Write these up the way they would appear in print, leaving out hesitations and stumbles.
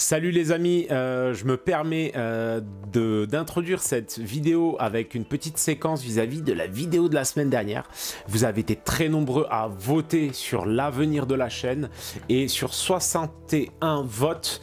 Salut les amis, je me permets d'introduire cette vidéo avec une petite séquence vis-à-vis de la vidéo de la semaine dernière. Vous avez été très nombreux à voter sur l'avenir de la chaîne et sur 61 votes,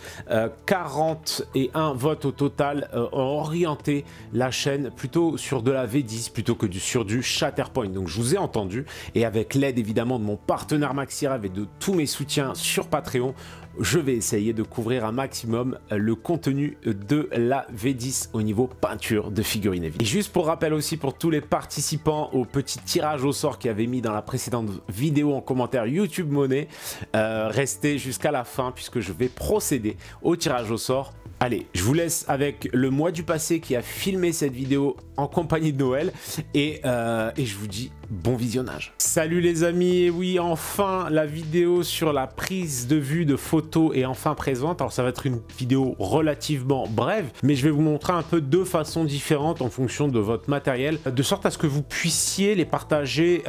41 votes au total ont orienté la chaîne plutôt sur de la V10 plutôt que sur du Shatterpoint. Donc je vous ai entendu et avec l'aide évidemment de mon partenaire Maxirav et de tous mes soutiens sur Patreon, je vais essayer de couvrir un maximum le contenu de la V10 au niveau peinture de figurines évidemment. Et juste pour rappel aussi pour tous les participants au petit tirage au sort qui avaient mis dans la précédente vidéo en commentaire YouTube Money, restez jusqu'à la fin puisque je vais procéder au tirage au sort. Allez, je vous laisse avec le mois du passé qui a filmé cette vidéo en compagnie de Noël et je vous dis bon visionnage. Salut les amis, et oui, enfin la vidéo sur la prise de vue de photos est enfin présente. Alors ça va être une vidéo relativement brève, mais je vais vous montrer un peu deux façons différentes en fonction de votre matériel, de sorte à ce que vous puissiez les partager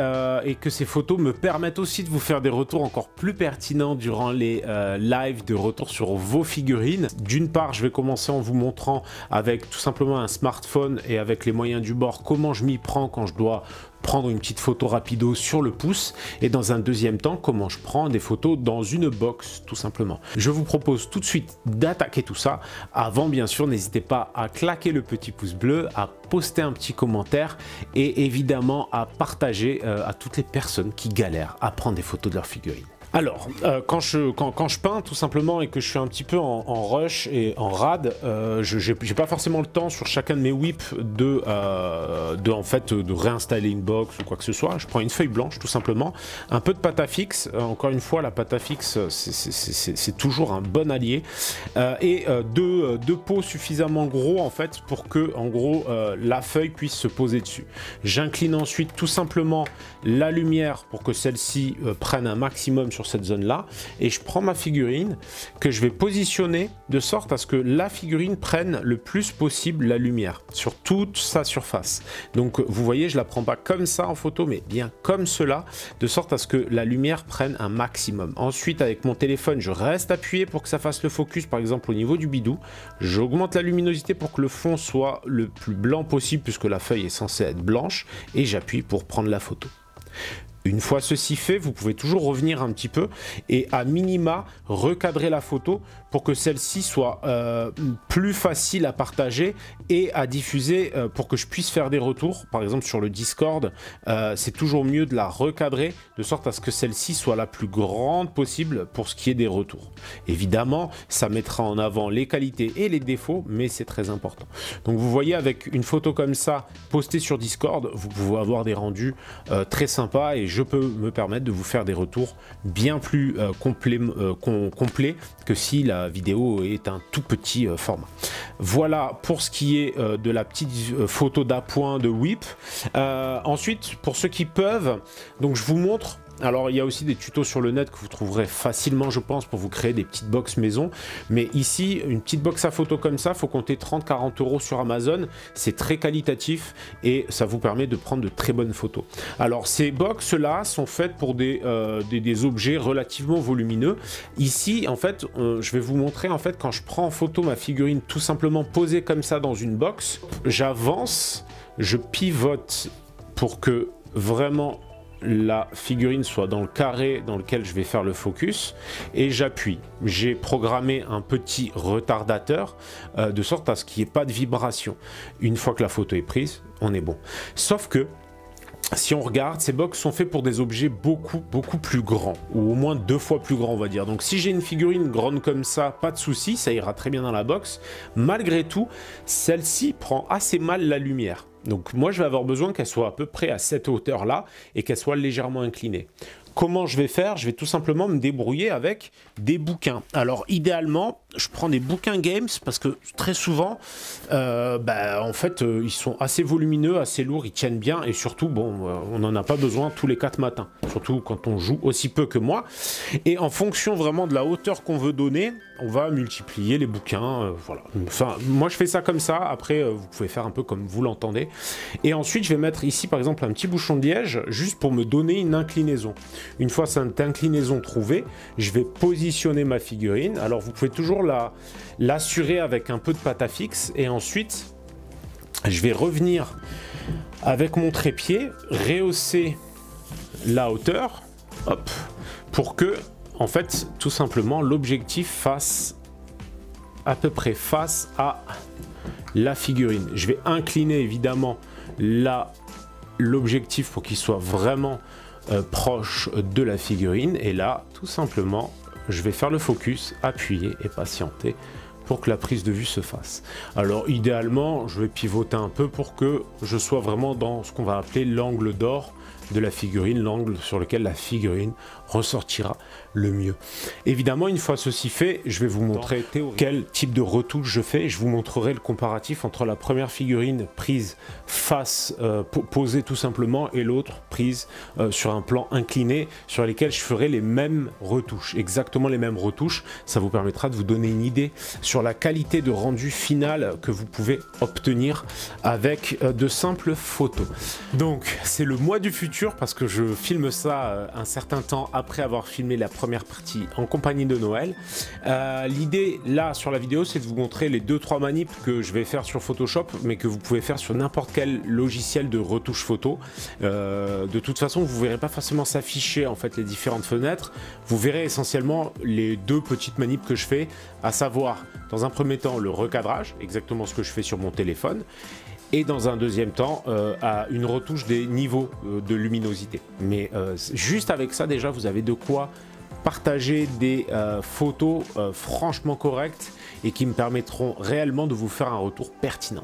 et que ces photos me permettent aussi de vous faire des retours encore plus pertinents durant les lives de retour sur vos figurines. D'une part, je vais commencer en vous montrant avec tout simplement un smartphone et avec les moyens du bord comment je m'y prends quand je dois prendre une petite photo rapido sur le pouce, et dans un deuxième temps comment je prends des photos dans une box tout simplement. Je vous propose tout de suite d'attaquer tout ça. Avant bien sûr, n'hésitez pas à claquer le petit pouce bleu, à poster un petit commentaire et évidemment à partager à toutes les personnes qui galèrent à prendre des photos de leurs figurines. Alors, quand je peins tout simplement et que je suis un petit peu en rush et en rade, j'ai pas forcément le temps sur chacun de mes whips de réinstaller une box ou quoi que ce soit. Je prends une feuille blanche tout simplement, un peu de pâte à fixe. Encore une fois, la pâte à fixe c'est toujours un bon allié, et deux pots suffisamment gros en fait pour que en gros la feuille puisse se poser dessus. J'incline ensuite tout simplement la lumière pour que celle-ci prenne un maximum sur cette zone là, et je prends ma figurine que je vais positionner de sorte à ce que la figurine prenne le plus possible la lumière sur toute sa surface. Donc vous voyez, je la prends pas comme ça en photo mais bien comme cela, de sorte à ce que la lumière prenne un maximum. Ensuite avec mon téléphone je reste appuyé pour que ça fasse le focus, par exemple au niveau du bidou, j'augmente la luminosité pour que le fond soit le plus blanc possible puisque la feuille est censée être blanche, et j'appuie pour prendre la photo. Une fois ceci fait, vous pouvez toujours revenir un petit peu et à minima recadrer la photo pour que celle-ci soit plus facile à partager et à diffuser pour que je puisse faire des retours. Par exemple sur le Discord, c'est toujours mieux de la recadrer de sorte à ce que celle-ci soit la plus grande possible pour ce qui est des retours. Évidemment, ça mettra en avant les qualités et les défauts, mais c'est très important. Donc vous voyez, avec une photo comme ça postée sur Discord, vous pouvez avoir des rendus très sympas et je peux me permettre de vous faire des retours bien plus complets que si la vidéo est un tout petit format. Voilà pour ce qui est de la petite photo d'appoint de whip. Ensuite, pour ceux qui peuvent, donc je vous montre. Alors il y a aussi des tutos sur le net que vous trouverez facilement je pense pour vous créer des petites box maison, mais ici une petite box à photo comme ça, faut compter 30-40 € sur Amazon, c'est très qualitatif et ça vous permet de prendre de très bonnes photos. Alors ces box là sont faites pour des objets relativement volumineux. Ici en fait je vais vous montrer en fait quand je prends en photo ma figurine tout simplement posée comme ça dans une box, j'avance, je pivote pour que vraiment la figurine soit dans le carré dans lequel je vais faire le focus, et j'appuie. J'ai programmé un petit retardateur de sorte à ce qu'il n'y ait pas de vibration. Une fois que la photo est prise, on est bon. Sauf que si on regarde, ces box sont faits pour des objets beaucoup plus grands, ou au moins 2 fois plus grands on va dire. Donc si j'ai une figurine grande comme ça, pas de souci, ça ira très bien dans la box. Malgré tout, celle-ci prend assez mal la lumière. Donc moi je vais avoir besoin qu'elle soit à peu près à cette hauteur là et qu'elle soit légèrement inclinée. Comment je vais faire? Je vais tout simplement me débrouiller avec des bouquins. Alors idéalement, je prends des bouquins games parce que très souvent, en fait, ils sont assez volumineux, assez lourds, ils tiennent bien et surtout, bon, on n'en a pas besoin tous les 4 matins. Surtout quand on joue aussi peu que moi. Et en fonction vraiment de la hauteur qu'on veut donner, on va multiplier les bouquins. Voilà. Enfin, moi je fais ça comme ça. Après, vous pouvez faire un peu comme vous l'entendez. Et ensuite, je vais mettre ici par exemple un petit bouchon de liège juste pour me donner une inclinaison. Une fois cette inclinaison trouvée, je vais positionner ma figurine. Alors vous pouvez toujours toujours l'assurer avec un peu de pâte à fixe et ensuite je vais revenir avec mon trépied, rehausser la hauteur, hop, pour que, en fait, tout simplement, l'objectif fasse à peu près face à la figurine. Je vais incliner évidemment l'objectif pour qu'il soit vraiment proche de la figurine. Et là, tout simplement, je vais faire le focus, appuyer et patienter pour que la prise de vue se fasse. Alors idéalement, je vais pivoter un peu pour que je sois vraiment dans ce qu'on va appeler l'angle d'or de la figurine, l'angle sur lequel la figurine ressortira le mieux. Évidemment, une fois ceci fait, je vais vous montrer quel type de retouche je fais. Je vous montrerai le comparatif entre la première figurine prise face, posée tout simplement, et l'autre prise sur un plan incliné, sur lesquels je ferai les mêmes retouches, exactement les mêmes retouches. Ça vous permettra de vous donner une idée sur la qualité de rendu final que vous pouvez obtenir avec de simples photos. Donc, c'est le mois du futur, parce que je filme ça un certain temps après avoir filmé la première partie en compagnie de Noël. L'idée là sur la vidéo, c'est de vous montrer les 2-3 manips que je vais faire sur Photoshop, mais que vous pouvez faire sur n'importe quel logiciel de retouche photo. De toute façon, vous ne verrez pas forcément s'afficher en fait les différentes fenêtres. Vous verrez essentiellement les 2 petites manips que je fais, à savoir dans un premier temps le recadrage, exactement ce que je fais sur mon téléphone, et dans un deuxième temps à une retouche des niveaux de luminosité. Mais juste avec ça déjà vous avez de quoi partager des photos franchement correctes et qui me permettront réellement de vous faire un retour pertinent.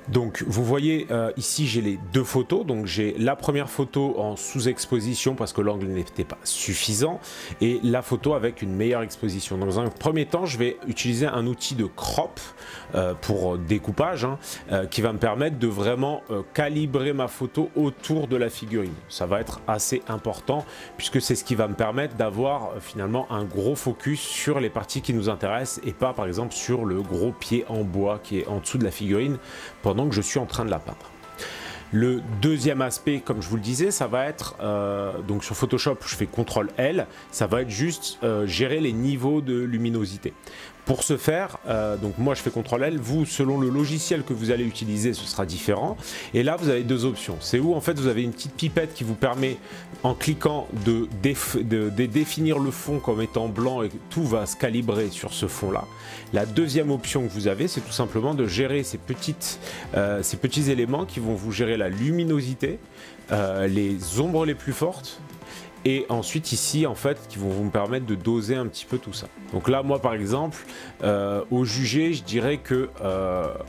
Donc vous voyez ici j'ai les 2 photos, donc j'ai la première photo en sous-exposition parce que l'angle n'était pas suffisant et la photo avec une meilleure exposition. Dans un premier temps je vais utiliser un outil de crop pour découpage qui va me permettre de vraiment calibrer ma photo autour de la figurine. Ça va être assez important puisque c'est ce qui va me permettre d'avoir finalement un gros focus sur les parties qui nous intéressent et pas par exemple sur le gros pied en bois qui est en dessous de la figurine pendant que je suis en train de la peindre. Le deuxième aspect, comme je vous le disais, ça va être, donc sur Photoshop, je fais CTRL L, ça va être juste gérer les niveaux de luminosité. Pour ce faire, donc moi je fais CTRL L, vous selon le logiciel que vous allez utiliser ce sera différent. Et là vous avez 2 options, c'est où en fait vous avez une petite pipette qui vous permet en cliquant de définir le fond comme étant blanc et tout va se calibrer sur ce fond là. La deuxième option que vous avez c'est tout simplement de gérer ces petits éléments qui vont vous gérer la luminosité, les ombres les plus fortes, et ensuite ici en fait qui vont vous permettre de doser un petit peu tout ça. Donc là moi par exemple au jugé je dirais que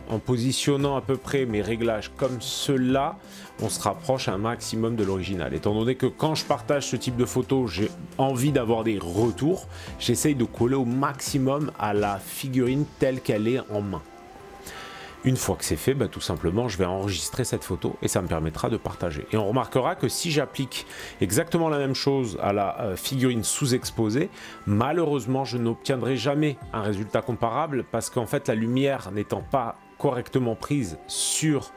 en positionnant à peu près mes réglages comme cela, on se rapproche un maximum de l'original. Étant donné que quand je partage ce type de photos j'ai envie d'avoir des retours, j'essaye de coller au maximum à la figurine telle qu'elle est en main. Une fois que c'est fait, bah, tout simplement, je vais enregistrer cette photo et ça me permettra de partager. Et on remarquera que si j'applique exactement la même chose à la figurine sous-exposée, malheureusement, je n'obtiendrai jamais un résultat comparable parce qu'en fait, la lumière n'étant pas correctement prise sur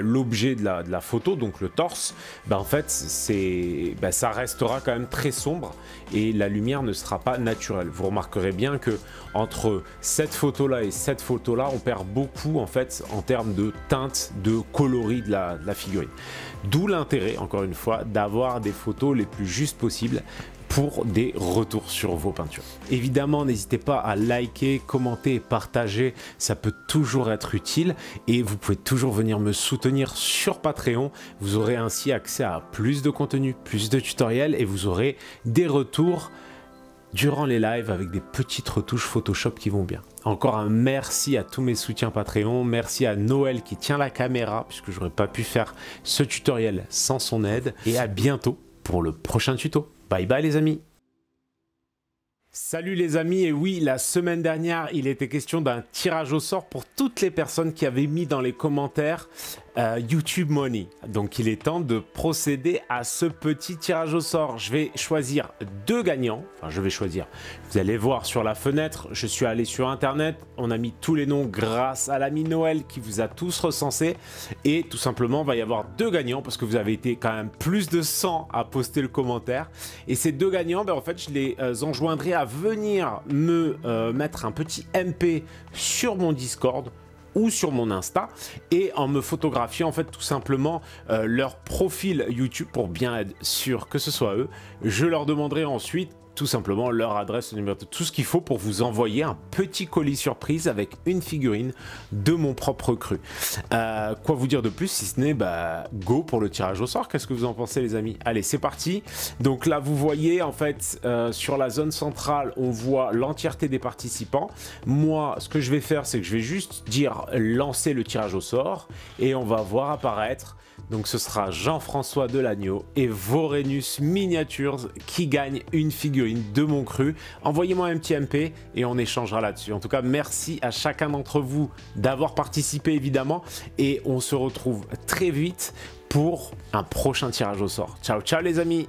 l'objet de la photo, donc le torse, en fait ça restera quand même très sombre et la lumière ne sera pas naturelle. Vous remarquerez bien que entre cette photo là et cette photo là on perd beaucoup en fait en termes de teinte, de coloris de la figurine. D'où l'intérêt encore une fois d'avoir des photos les plus justes possibles pour des retours sur vos peintures. Évidemment, n'hésitez pas à liker, commenter et partager, ça peut toujours être utile et vous pouvez toujours venir me soutenir sur Patreon. Vous aurez ainsi accès à plus de contenu, plus de tutoriels et vous aurez des retours durant les lives avec des petites retouches Photoshop qui vont bien. Encore un merci à tous mes soutiens Patreon, merci à Noël qui tient la caméra puisque j'aurais pas pu faire ce tutoriel sans son aide et à bientôt pour le prochain tuto. Bye bye les amis. Salut les amis, et oui, la semaine dernière, il était question d'un tirage au sort pour toutes les personnes qui avaient mis dans les commentaires YouTube Money. Donc il est temps de procéder à ce petit tirage au sort. Je vais choisir 2 gagnants. Enfin, je vais choisir. Vous allez voir sur la fenêtre, je suis allé sur internet, on a mis tous les noms grâce à l'ami Noël qui vous a tous recensés. Et tout simplement, il va y avoir 2 gagnants parce que vous avez été quand même plus de 100 à poster le commentaire. Et ces 2 gagnants, ben, en fait, je les enjoindrai à venir me mettre un petit MP sur mon Discord ou sur mon Insta et en me photographiant en fait tout simplement leur profil YouTube pour bien être sûr que ce soit eux. Je leur demanderai ensuite tout simplement leur adresse, le numéro, tout ce qu'il faut pour vous envoyer un petit colis surprise avec une figurine de mon propre cru. Quoi vous dire de plus si ce n'est go pour le tirage au sort. Qu'est-ce que vous en pensez les amis? Allez, c'est parti. Donc là vous voyez en fait sur la zone centrale on voit l'entièreté des participants. Moi ce que je vais faire c'est que je vais juste dire lancer le tirage au sort et on va voir apparaître. Donc ce sera Jean-François Delagneau et Vorenus Miniatures qui gagne une figurine de mon cru. Envoyez-moi un petit MP et on échangera là-dessus. En tout cas, merci à chacun d'entre vous d'avoir participé évidemment. Et on se retrouve très vite pour un prochain tirage au sort. Ciao, ciao les amis!